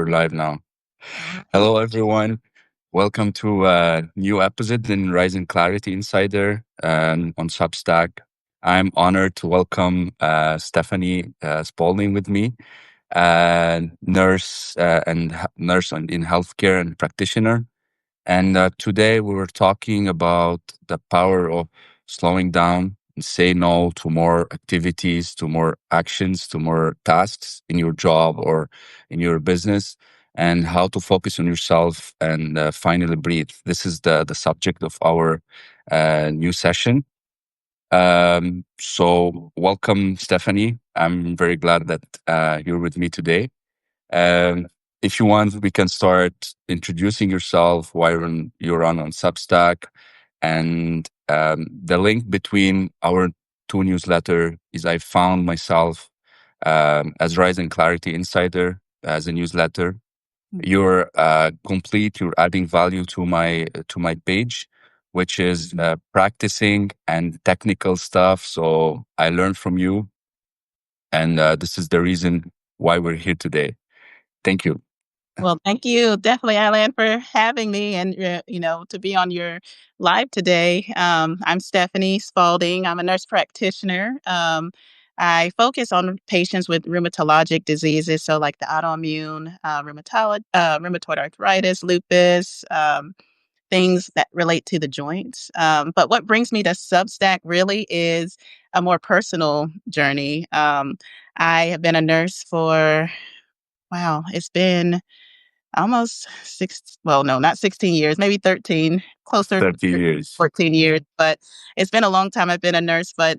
live now. Hello, everyone. Welcome to a new episode in Rising Clarity Insider on Substack. I'm honored to welcome Stephanie Spaulding with me, nurse in healthcare and practitioner. And today we were talking about the power of slowing down and say no to more activities, to more actions, to more tasks in your job or in your business, and how to focus on yourself and finally breathe. This is the subject of our new session. So, welcome, Stephanie. I'm very glad that you're with me today. Um, if you want, we can start introducing yourself, why you're on Substack, and the link between our two newsletter is I found myself as Rising Clarity Insider as a newsletter. You're complete. You're adding value to my page, which is practicing and technical stuff. So I learned from you, and this is the reason why we're here today. Thank you. Well, thank you, definitely, Alan, for having me and to be on your live today. I'm Stephanie Spaulding. I'm a nurse practitioner. I focus on patients with rheumatologic diseases, so like the autoimmune rheumatoid arthritis, lupus, things that relate to the joints. But what brings me to Substack really is a more personal journey. I have been a nurse for, wow, it's been almost well, no, not 16 years, maybe 13, closer 30 to years. 14 years, but it's been a long time I've been a nurse, but,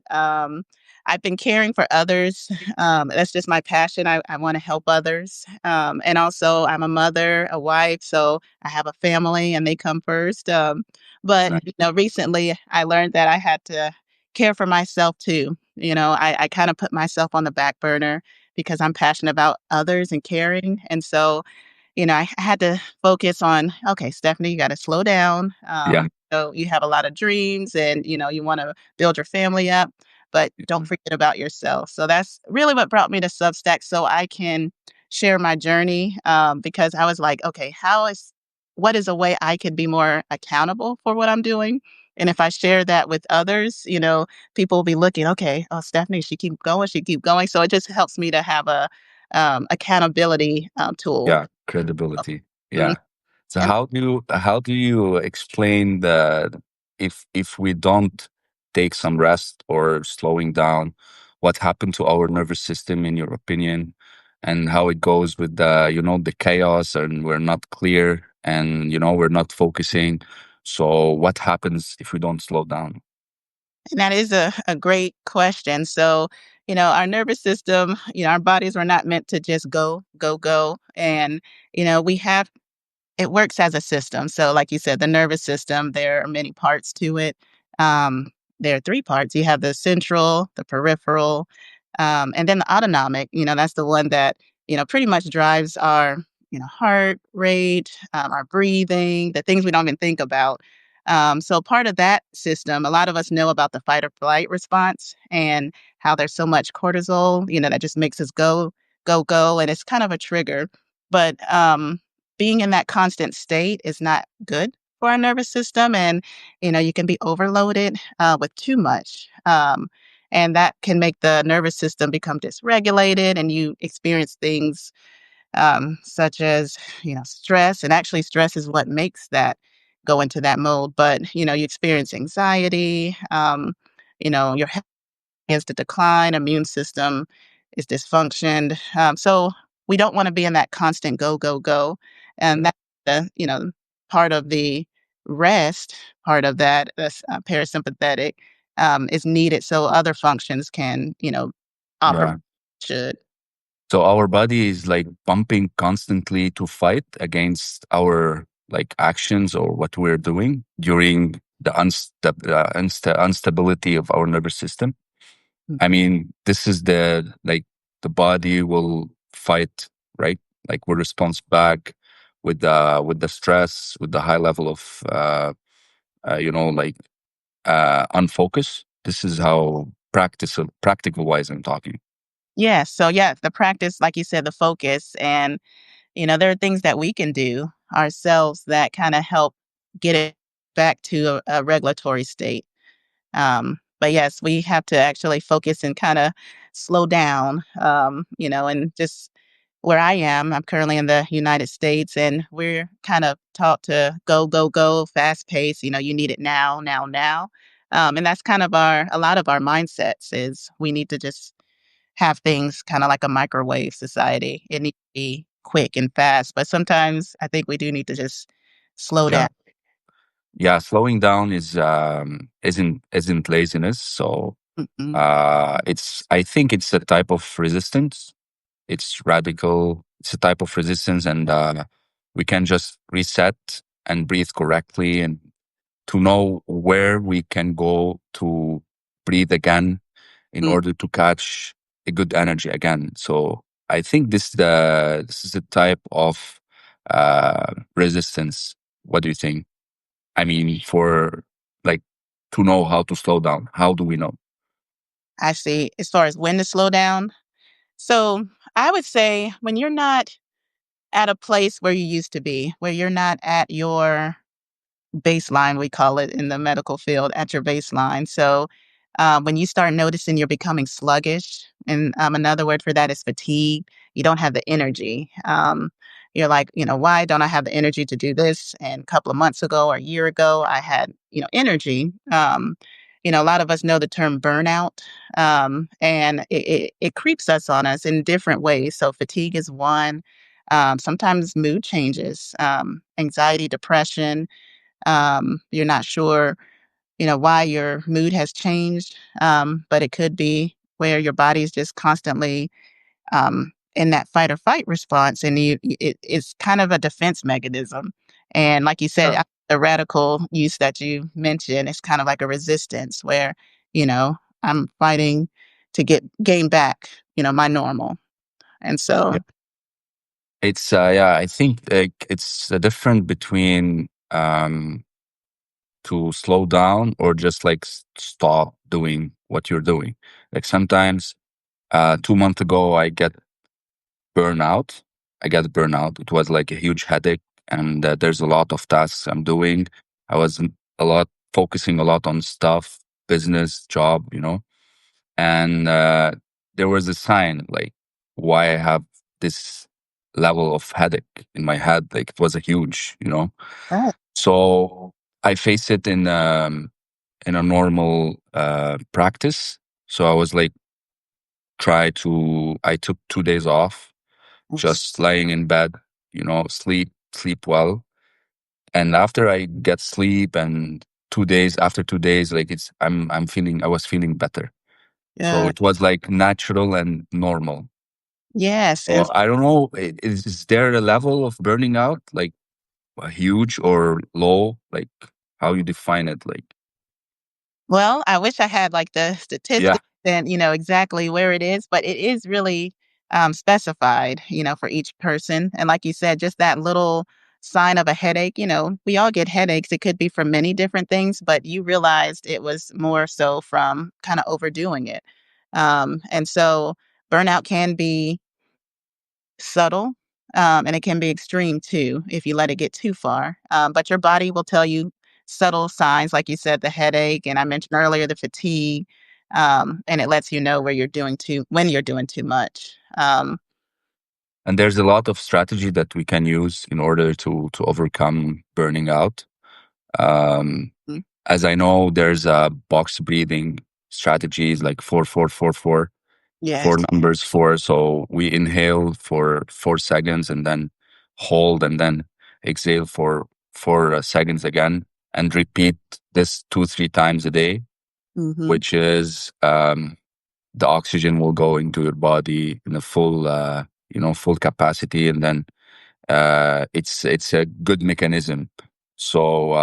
I've been caring for others. That's just my passion. I wanna help others. And also I'm a mother, a wife, so I have a family and they come first. But, Right. recently I learned that I had to care for myself too. I kinda put myself on the back burner because I'm passionate about others and caring, and so I had to focus on, okay, Stephanie, you got to slow down. Yeah. So you have a lot of dreams and, you want to build your family up, but don't forget about yourself. So that's really what brought me to Substack so I can share my journey because I was like, okay, what is a way I could be more accountable for what I'm doing? And if I share that with others, people will be looking, okay, oh, Stephanie, she keep going. So it just helps me to have a accountability tool. Yeah. Credibility. Mm, Yeah. So and how do you explain the if we don't take some rest or slowing down, what happened to our nervous system in your opinion, and how it goes with the chaos and we're not clear and we're not focusing. So what happens if we don't slow down? that is a great question. So, our nervous system, our bodies were not meant to just go, go, go. And, we have it works as a system. So, like you said, the nervous system, there are many parts to it. Um, there are three parts. You have the central, the peripheral, and then the autonomic. That's the one that pretty much drives our heart rate, our breathing, the things we don't even think about. So, part of that system, a lot of us know about the fight or flight response and how there's so much cortisol, that just makes us go, go, go, and it's kind of a trigger. But being in that constant state is not good for our nervous system. And, you can be overloaded with too much. And that can make the nervous system become dysregulated and you experience things such as, stress. And actually, stress is what makes that go into that mode. But, you experience anxiety, your health begins to decline, immune system is dysfunctioned. So we don't want to be in that constant go, go, go. And that's part of the rest, part of that, that's parasympathetic, is needed so other functions can, operate. Yeah. Should. So our body is like pumping constantly to fight against our like actions or what we're doing during the instability of our nervous system. I mean, this is the body will fight, right? Like we response back with the stress, with the high level of like unfocus. This is how practical wise I'm talking. Yeah. So yeah, the practice, like you said, the focus and there are things that we can do ourselves that kind of help get it back to a regulatory state. But yes, we have to actually focus and kind of slow down, and just where I am, I'm currently in the United States, and we're kind of taught to go, go, go, fast pace. You need it now, now, now. And that's kind of a lot of our mindsets is we need to just have things kind of like a microwave society. It needs to be quick and fast, but sometimes I think we do need to just slow Yeah. down. Yeah, slowing down isn't laziness. So Mhm. it's I think it's a type of resistance. It's radical. It's a type of resistance, and we can just reset and breathe correctly, and to know where we can go to breathe again in Mm. order to catch a good energy again. So I think this is the type of resistance. What do you think? I mean, for like to know how to slow down. How do we know? I see. As far as when to slow down, so I would say when you're not at a place where you used to be, where you're not at your baseline, we call it in the medical field, at your baseline. So when you start noticing you're becoming sluggish, and another word for that is fatigue, you don't have the energy. You're like, why don't I have the energy to do this? And a couple of months ago or a year ago, I had, energy. A lot of us know the term burnout, and it creeps us on us in different ways. So fatigue is one. Sometimes mood changes, anxiety, depression, you're not sure, why your mood has changed, but it could be where your body is just constantly in that fight or fight response, and it's kind of a defense mechanism. And like you said, Yeah. the radical use that you mentioned is kind of like a resistance where, you know, I'm fighting to gain back, my normal. And so, Yeah. It's yeah, I think like it's a difference between to slow down or just like stop doing what you're doing. Like sometimes 2 months ago I got burnout. It was like a huge headache, and there's a lot of tasks I'm doing. I was a lot focusing a lot on stuff, business, job, and there was a sign like why I have this level of headache in my head. Like it was a huge. uh, So I face it in a normal practice. So I was like, I took 2 days off, just lying in bed, sleep well. And after I get sleep and 2 days, after 2 days, like I was feeling better. So yeah, it was like natural and normal. yes, So and I don't know, is there a level of burning out, like a huge or low, like how you define it? Like, well, I wish I had like the yeah. statistics and exactly where it is, but it is really specified, for each person. And like you said, just that little sign of a headache, we all get headaches. It could be from many different things, but you realized it was more so from kind of overdoing it. And so burnout can be subtle, and it can be extreme too if you let it get too far. But your body will tell you subtle signs, like you said, the headache, and I mentioned earlier the fatigue, and it lets you know when you're doing too much. And there's a lot of strategy that we can use in order to overcome burning out. Um, Mm, as I know, there's a box breathing strategies like 4 4 4 4, yes. four numbers four. So we inhale for 4 seconds and then hold and then exhale for 4 seconds again, and repeat this 2 3 times a day, Hmm. which is the oxygen will go into your body in a full capacity, and then it's a good mechanism. So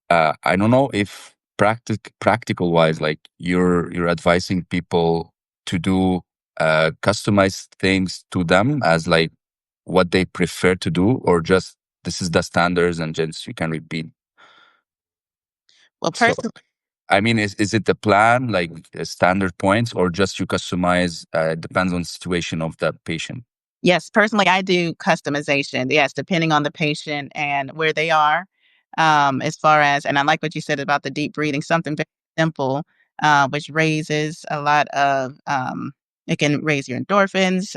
I don't know if practical wise, like you're advising people to do customized things to them as like what they prefer to do, or just this is the standards and just you can repeat. Well, So personally, I mean, is it the plan like standard points, or just you customize? Depends on the situation of the patient. Yes, personally, I do customization. Yes, depending on the patient and where they are, as far as and I like what you said about the deep breathing, something very simple, which raises a lot of, it can raise your endorphins.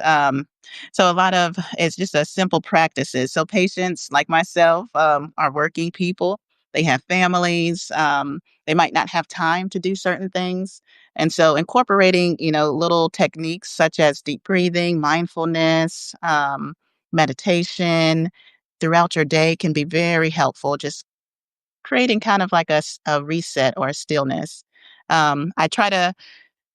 So a lot of it's just a simple practices. So patients like myself are working people. They have families. They might not have time to do certain things. And so incorporating, little techniques such as deep breathing, mindfulness, meditation throughout your day can be very helpful. Just creating kind of like a reset or a stillness. I try to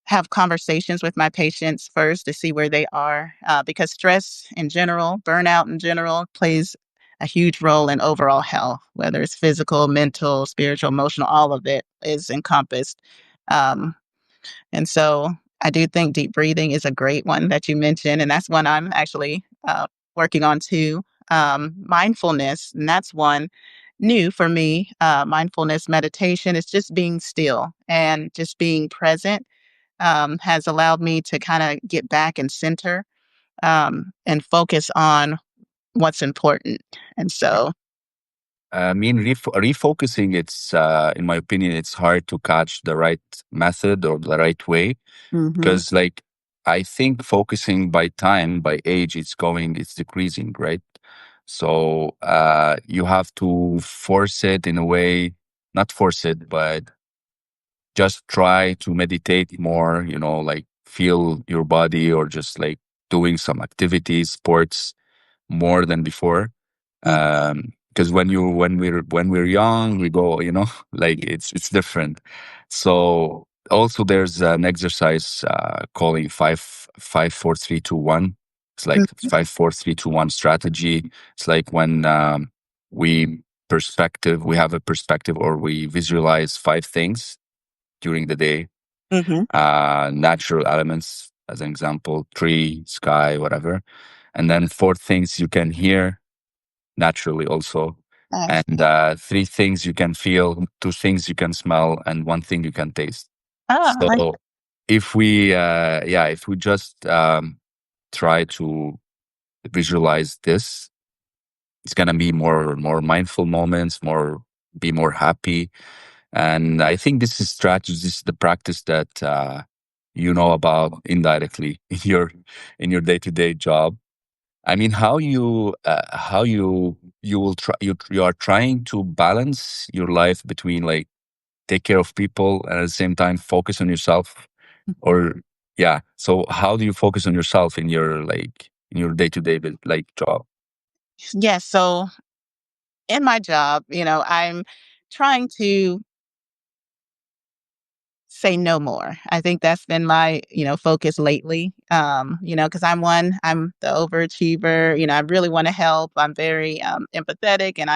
have conversations with my patients first to see where they are because stress in general, burnout in general, plays a huge role in overall health, whether it's physical, mental, spiritual, emotional, all of it is encompassed. Um, and so I do think deep breathing is a great one that you mentioned, and that's one I'm actually working on too. Mindfulness, and that's one new for me. Mindfulness meditation is just being still and just being present has allowed me to kind of get back and center and focus on what's important. And so, I mean, refocusing, it's, in my opinion, it's hard to catch the right method or the right way hmm because, like, I think focusing by time, by age, it's decreasing, right? So you have to force it in a way, not force it, but just try to meditate more, like feel your body or just like doing some activities, sports more than before. Because when we're young, we go, like it's different. So also there's an exercise calling 5 4 3 2 1. It's like 5 4 3 2 1 strategy. It's like when we have a perspective or we visualize 5 things during the day, hmm natural elements, as an example, tree, sky, whatever. And then 4 things you can hear naturally also. And 3 things you can feel, 2 things you can smell, and 1 thing you can taste. I like So if we just try to visualize this, it's gonna be more mindful moments, be more happy. And I think this is strategy, this is the practice that you know about indirectly in your day-to-day job. I mean, how you will try you are trying to balance your life between like take care of people and at the same time focus on yourself, or yeah. So how do you focus on yourself in your day-to-day like job? yes. So in my job, I'm trying to say no more. I think that's been my, focus lately. Because I'm the overachiever. I really want to help. I'm very empathetic, and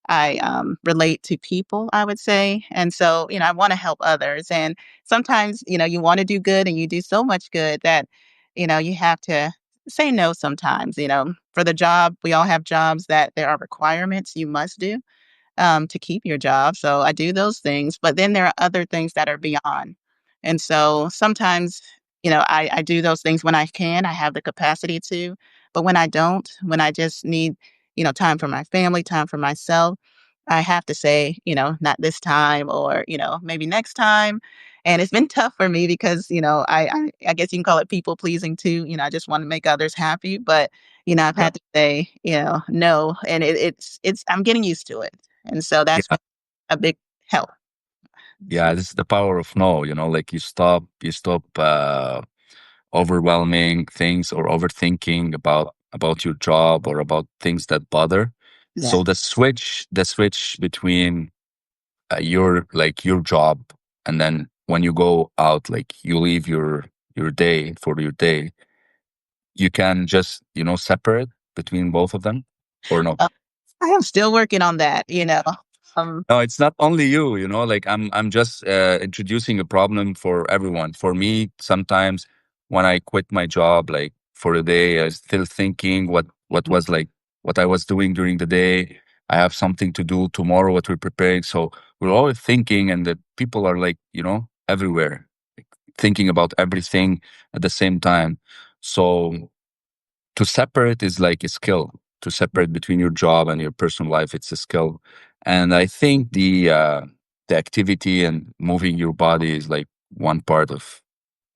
I relate to people. I would say, and so I want to help others. And sometimes you want to do good, and you do so much good that you have to say no sometimes. For the job, we all have jobs that there are requirements you must do to keep your job. So I do those things, but then there are other things that are beyond. And so sometimes, I do those things when I can, I have the capacity to, but when I don't, when I just need, time for my family, time for myself, I have to say, not this time or, maybe next time. And it's been tough for me because, I guess you can call it people pleasing too. I just want to make others happy, but I've Yeah, had to say, no, and I'm getting used to it. And so that's yeah, been a big help. yeah. This is the power of no. Like you stop overwhelming things or overthinking about your job or about things that bother. Yeah. So the switch between your job, and then when you go out, like you leave your day for your day, you can just separate between both of them, or no? Uh, I am still working on that. Um, No, it's not only you, like I'm just introducing a problem for everyone. For me, sometimes when I quit my job, like for a day, I still thinking what was like what I was doing during the day. I have something to do tomorrow, what we're preparing. So we're always thinking, and the people are like, everywhere, thinking about everything at the same time. So to separate is like a skill. To separate between your job and your personal life, it's a skill. And I think the activity and moving your body is like one part of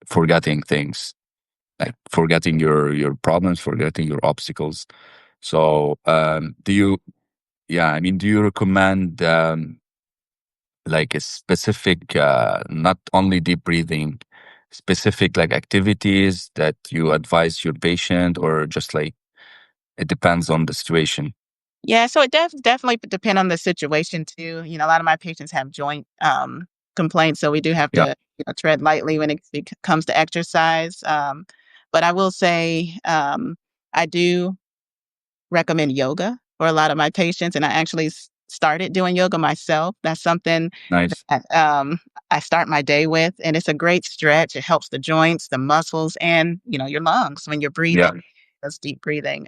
forgetting things, like forgetting your problems, forgetting your obstacles. So, do you? Yeah, I mean, do you recommend like a specific, not only deep breathing, specific like activities that you advise your patient, or just like it depends on the situation? Yeah, so it definitely depend on the situation too. You know, a lot of my patients have joint complaints, so we do have Yeah, to tread lightly when it comes to exercise. But I will say I do recommend yoga for a lot of my patients, and I actually started doing yoga myself. That's something nice. that I start my day with, and it's a great stretch. It helps the joints, the muscles, and your lungs when you're Yeah, breathing. That's deep breathing.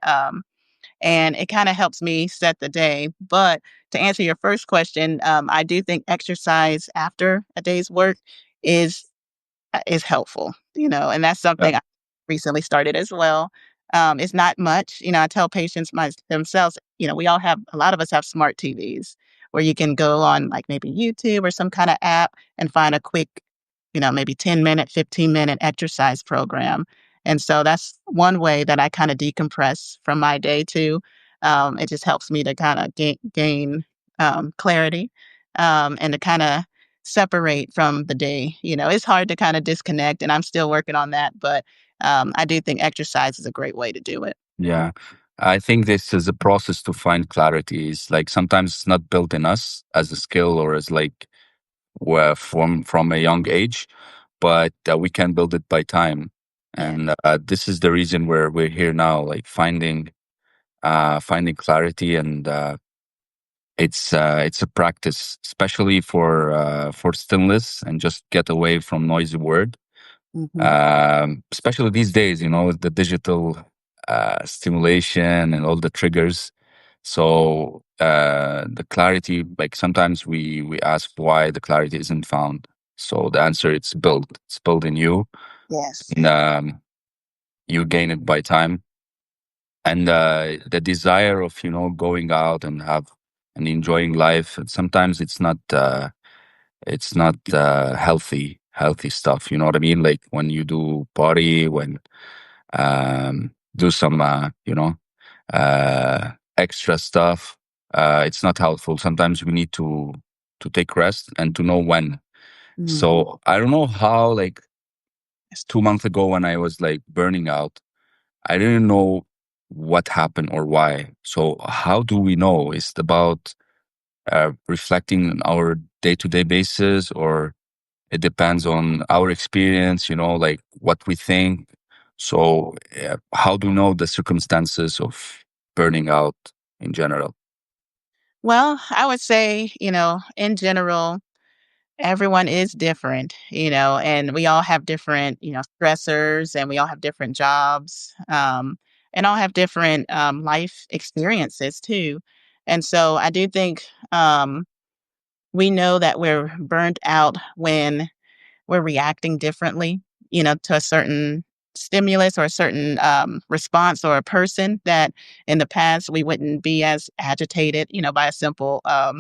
And it kind of helps me set the day. But to answer your first question, I do think exercise after a day's work is is helpful, and that's yeah, something I recently started as well. It's not much, I tell patients themselves, we all have, a lot of us have smart TVs where you can go on like maybe YouTube or some kind of app and find a quick, maybe 10-minute, 15-minute exercise program. And so that's one way that I kind of decompress from my day too. It just helps me to kind of gain clarity and to kind of separate from the day. It's hard to kind of disconnect, and I'm still working on that, but I do think exercise is a great way to do it. yeah. I think this is a process to find clarity. It's like sometimes it's not built in us as a skill or as like from a young age, but we can build it by time. Yeah. And this is the reason where we're here now, like finding clarity, and it's a practice, especially for stillness and just get away from noisy word. Hmm. Especially these days, with the digital stimulation and all the triggers. So the clarity, like sometimes we ask why the clarity isn't found. So the answer, it's built in you, Yes. and you gain it by time. And the desire of going out and have and enjoying life. And sometimes it's not healthy stuff. You know what I mean? Like when you do party, when do some extra stuff. It's not helpful. Sometimes we need to take rest and to know when. Hmm. So I don't know how. Like 2 months ago, when I was like burning out, I didn't know what happened or why. So how do we know? Is it about reflecting on our day-to-day basis, or it depends on our experience, like what we think? So how do you know the circumstances of burning out in general? Well, I would say, in general, everyone is different, and we all have different, stressors, and we all have different jobs, and all have different life experiences too. And so I do think we know that we're burnt out when we're reacting differently, to a certain stimulus or a certain response or a person that in the past we wouldn't be as agitated, by a simple, how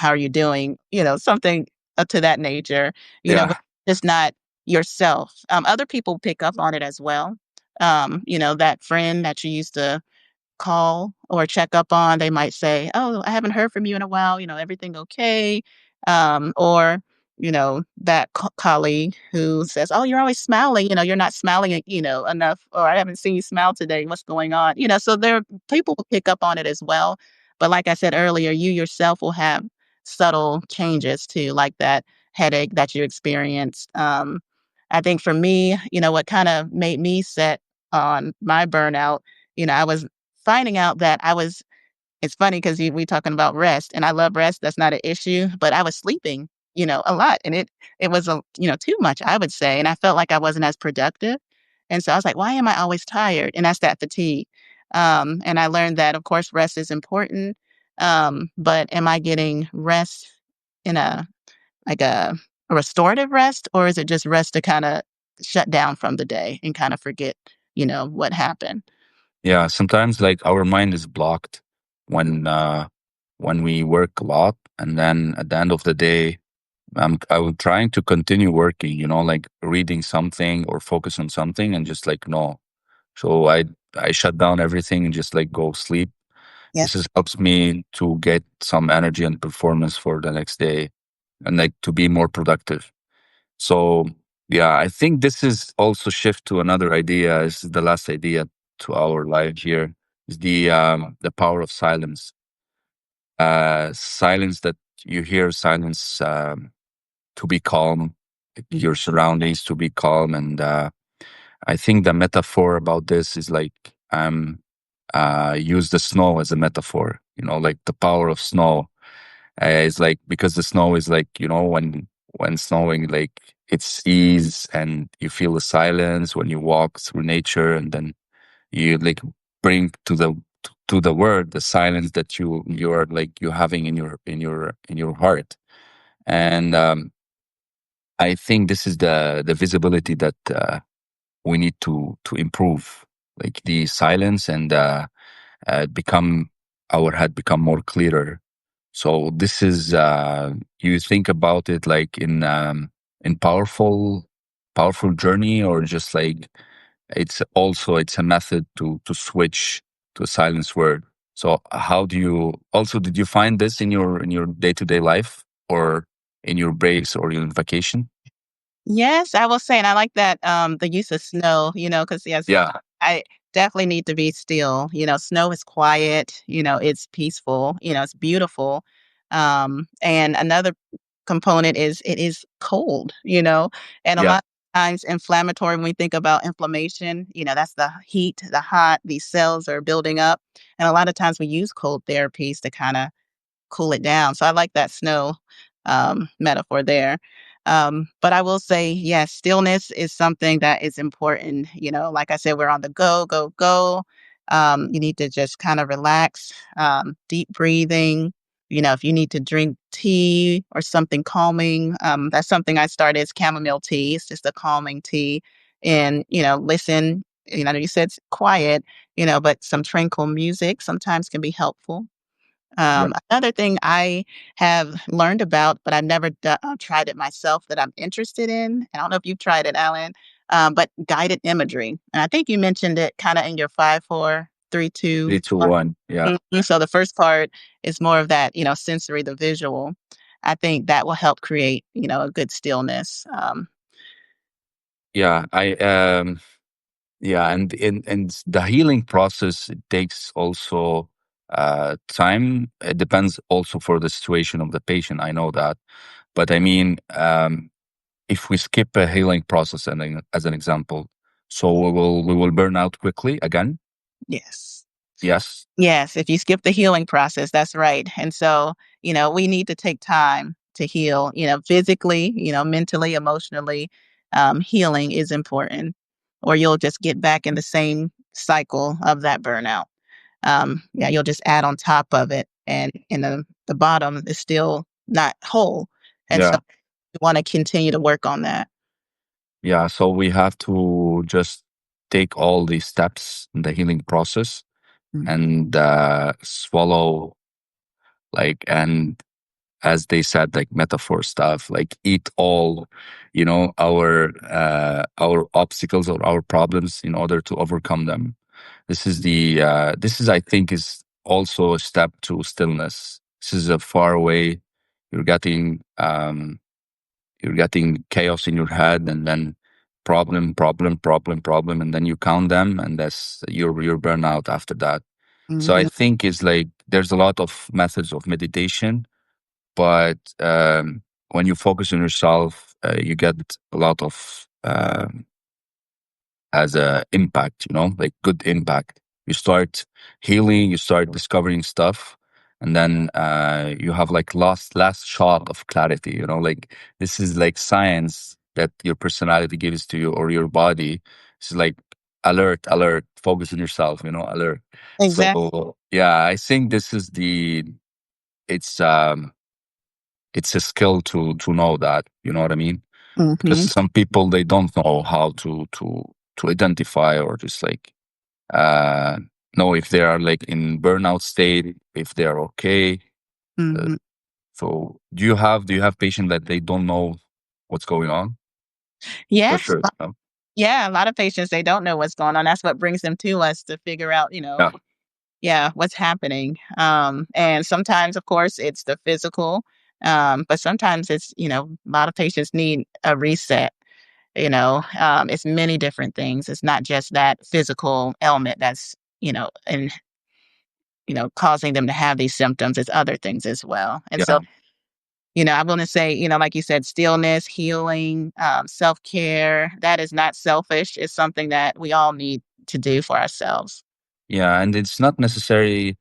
are you doing? Something to that nature, Yeah, when it's not yourself. Other people pick up on it as well. That friend that you used to call or check up on, they might say, "Oh, I haven't heard from you in a while, everything okay?" Or, that colleague who says, "Oh, you're always smiling, you're not smiling, enough," or "I haven't seen you smile today. What's going on?" So there people will pick up on it as well. But like I said earlier, you yourself will have subtle changes too, like that headache that you experienced. I think for me, what kind of made me set on my burnout, I was finding out that it's funny because we talking about rest, and I love rest, that's not an issue, but I was sleeping, a lot, and it was, too much, I would say, and I felt like I wasn't as productive, and so I was like, "Why am I always tired?" And that's that fatigue, and I learned that, of course, rest is important, but am I getting rest in like a restorative rest, or is it just rest to kinda shut down from the day and kinda forget, what happened? Yeah, sometimes like our mind is blocked when we work a lot, and then at the end of the day, I'm trying to continue working, like reading something or focus on something, and just like no. So I shut down everything and just like go sleep. Yeah. This is helps me to get some energy and performance for the next day, and like to be more productive. So yeah, I think this is also shift to another idea. This is the last idea to our life here is the power of silence. Silence that you hear silence to be calm, your surroundings to be calm, and I think the metaphor about this is like use the snow as a metaphor. Like the power of snow is like because the snow is like when snowing, like it's ease and you feel the silence when you walk through nature, and then you like bring to the word the silence that you're like you having in your heart. And I think this is the visibility that we need to improve, like the silence, and become our head become more clearer. So this is you think about it like in powerful journey, or just like it's a method to switch to a silence word. So how do you also did you find this in your day-to-day life, or in your breaks or your vacation? Yes, I will say, and I like that, the use of snow, because yes, Yeah, I definitely need to be still. Snow is quiet, it's peaceful, it's beautiful. And another component is it is cold, and a yeah, lot of times inflammatory when we think about inflammation, that's the heat, the hot, these cells are building up. And a lot of times we use cold therapies to kind of cool it down. So I like that snow metaphor there. But I will say, yes, stillness is something that is important. Like I said, we're on the go, go, go. You need to just kind of relax, deep breathing. If you need to drink tea or something calming, that's something I started as chamomile tea. It's just a calming tea. And, listen, you said it's quiet, but some tranquil music sometimes can be helpful. yeah. Another thing I have learned about, but I've never tried it myself that I'm interested in. I don't know if you've tried it, Alan, but guided imagery. And I think you mentioned it kind of in your 5, 4, 3, 2. 3, 2, 1. Yeah. So the first part is more of that, sensory, the visual. I think that will help create, a good stillness. Yeah, and the healing process, it takes also time. It depends also for the situation of the patient. I know that, but I mean, if we skip a healing process, and as an example, so we will burn out quickly again. Yes. Yes. Yes, if you skip the healing process, that's right. And so, we need to take time to heal, physically, mentally, emotionally. Healing is important, or you'll just get back in the same cycle of that burnout. Yeah, you'll just add on top of it, and the bottom is still not whole. And so, Yeah. you want to continue to work on that. Yeah. So we have to just take all these steps in the healing process, Mm. and swallow, like, and as they said, like metaphor stuff, like eat all, our obstacles or our problems in order to overcome them. This is I think is also a step to stillness. This is a far away. You're getting chaos in your head, and then problem, and then you count them, and that's your burnout after that. So I Mhm. think it's like there's a lot of methods of meditation, but when you focus on yourself, you get a lot of as a impact, like good impact. You start healing, you start discovering stuff, and then you have like last shot of clarity. Like this is like science that your personality gives to you, or your body. It's like alert, focus on yourself. Alert. Exactly. So yeah, I think this is it's um it's a skill to know that. You know what I mean? Because Hmm. some people, they don't know how to identify, or just like know if they are like in burnout state, if they are okay. Uh, Mhm. so do you have patients that they don't know what's going on? For Yes. sure. No? Yeah, a lot of patients, they don't know what's going on. That's what brings them to us to figure out, Yeah. yeah, what's happening. And sometimes, of course, it's the physical, but sometimes it's, a lot of patients need a reset. It's many different things. It's not just that physical ailment that's, and causing them to have these symptoms. It's other things as well. And so, Yeah. I want to say, like you said, stillness, healing, self care. That is not selfish. It's something that we all need to do for ourselves. Yeah. And it's not necessary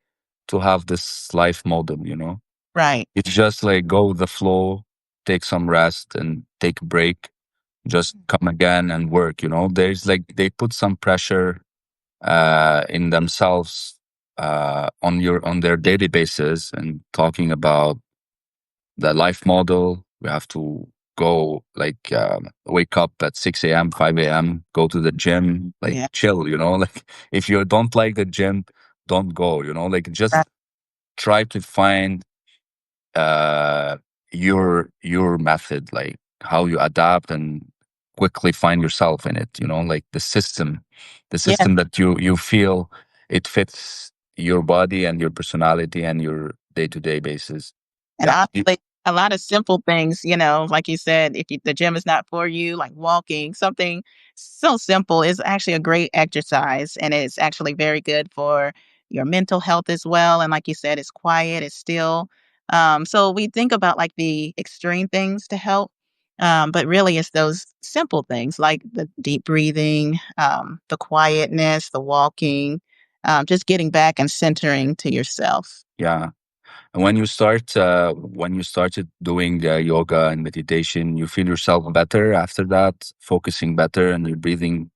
to have this life model, you know? Right. It's just like go with the flow, take some rest and take a break, just come again and work, you know? There's like they put some pressure in themselves on their daily basis and talking about the life model. We have to go like wake up at 6 a.m., 5 a.m., go to the gym, like Yeah. chill, you know? Like if you don't like the gym, don't go, you know? Like just Right. try to find uh your method, like how you adapt and quickly find yourself in it, you know, like the Yeah. system that you feel it fits your body and your personality and your day-to-day basis. And Yeah. honestly, a lot of simple things, like you said, if the gym is not for you, like walking, something so simple is actually a great exercise. And it's actually very good for your mental health as well. And like you said, it's quiet, it's still. So we think about like the extreme things to help. But really, it's those simple things like the deep breathing, the quietness, the walking, just getting back and centering to yourself. Yeah. And when you started doing yoga and meditation, you feel yourself better after that, focusing better and you're breathing.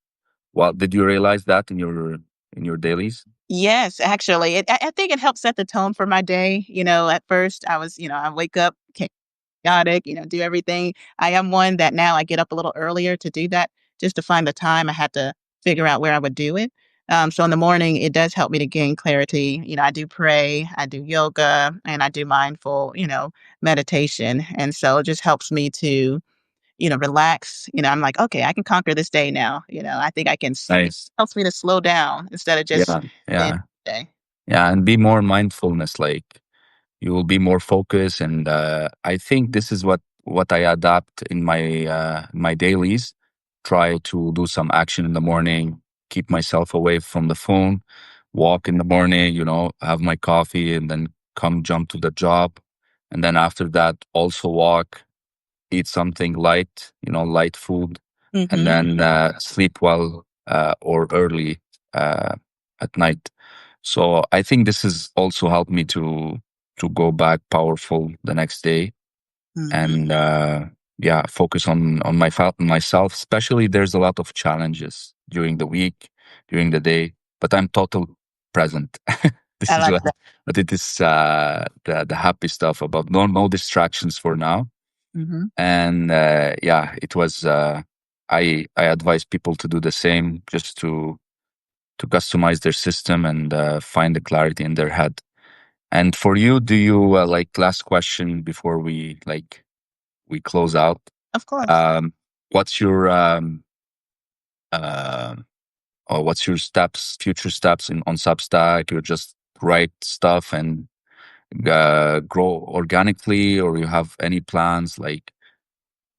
Well, did you realize that in your dailies? Yes, actually, I think it helps set the tone for my day. At first I was, I wake up chaotic, do everything. I am one that now I get up a little earlier to do that just to find the time. I had to figure out where I would do it. So in the morning, it does help me to gain clarity. I do pray, I do yoga, and I do mindful, meditation. And so it just helps me to, relax. I'm like, okay, I can conquer this day now. I think I can, it Nice. helps me to slow down instead of just Yeah. in Yeah. the day. Yeah. And be more mindfulness. Like you will be more focused. And I think this is what I adapt in my dailies. Try to do some action in the morning, keep myself away from the phone, walk in the morning, you know, have my coffee and then come jump to the job. And then after that, also walk, eat something light, you know, light food, and Hmm. then sleep well or early uh, at night. So I think this has also helped me to go back powerful the next day Hmm. and yeah, focus on myself. Especially there's a lot of challenges during the week, during the day, but I'm total present. This I is like what, that. but it is the happy stuff about no distractions for now. Hmm. And yeah, it was I advise people to do the same, just to customize their system and find the clarity in their head. And for you, do you like last question before we close out? Of course. Um, what's your uh, or what's your steps, future steps in on Substack? You just write stuff and grow organically, or you have any plans? Like,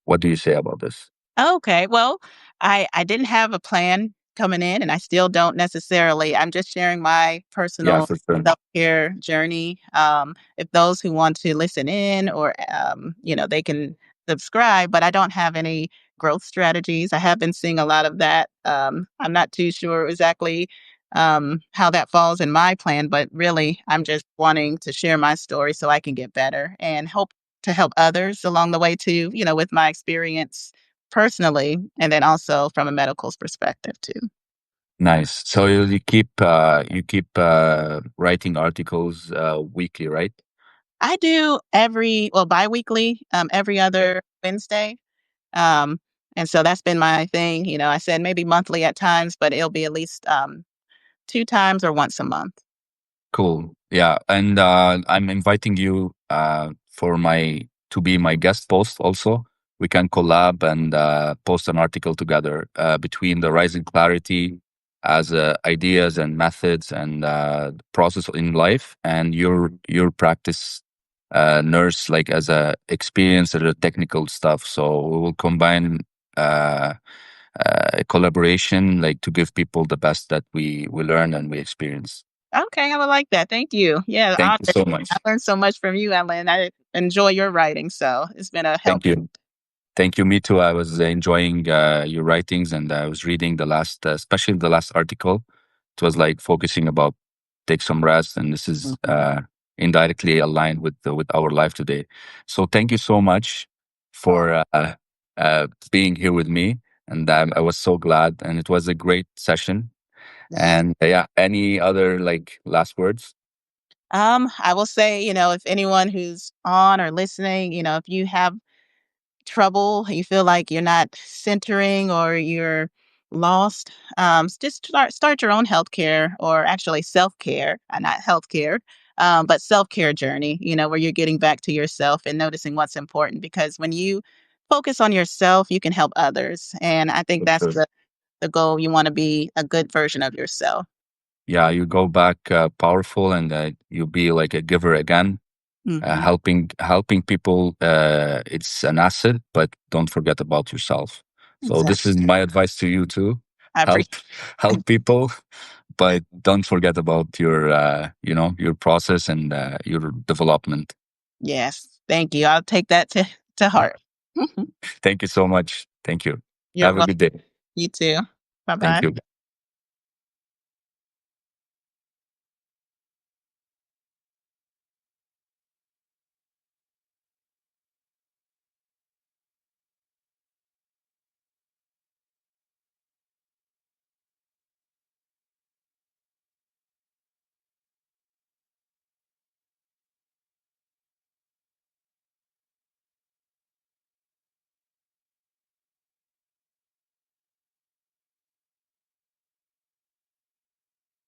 what do you say about this? Okay. Well, I didn't have a plan coming in, and I still don't necessarily. I'm just sharing my Yeah, personal for sure. self-care journey. If those who want to listen in or they can subscribe, but I don't have any growth strategies. I have been seeing a lot of that. I'm not too sure exactly how that falls in my plan, but really I'm just wanting to share my story so I can get better and hope to help others along the way too, with my experience personally, and then also from a medical's perspective too. Nice. So you keep writing articles weekly, right? I do biweekly, every other Wednesday. Um, and so that's been my thing. I said maybe monthly at times, but it'll be at least 2 times or once a month. Cool. Yeah, and I'm inviting you for my to be my guest post also. We can collab and post an article together between the rising clarity as ideas and methods and process in life, and your practice nurse like as a experience or the technical stuff. So we will combine uh, collaboration like to give people the best that we learn and we experience. Okay, I would like that. Thank you. Yeah, Thank you so I much. learned so much from you, Ellen. I enjoy your writing, so it's been a help. Thank you. Thank you. Me too. I was enjoying your writings, and I was reading the last, especially the last article. It was like focusing about take some rest, and this is indirectly aligned with our life today. So thank you so much for being here with me, and I was so glad, and it was a great session. Yes. And yeah, any other like last words? I will say, if anyone who's on or listening, if you have trouble, you feel like you're not centering or you're lost, just start your own healthcare or actually self-care, not healthcare, but self-care journey, where you're getting back to yourself and noticing what's important. Because when you focus on yourself, you can help others. And I think For that's sure. the goal. You want to be a good version of yourself. Yeah, you go back powerful, and you be like a giver again. Hmm. Helping people, it's an asset, but don't forget about yourself. So Exactly. this is my advice to you too. I Help appreciate. help people, but don't forget about your your process and your development. Yes. Thank you. I'll take that to heart. Thank you so much. Thank you. You're Have a welcome. good day. You too. Bye Thank bye. you.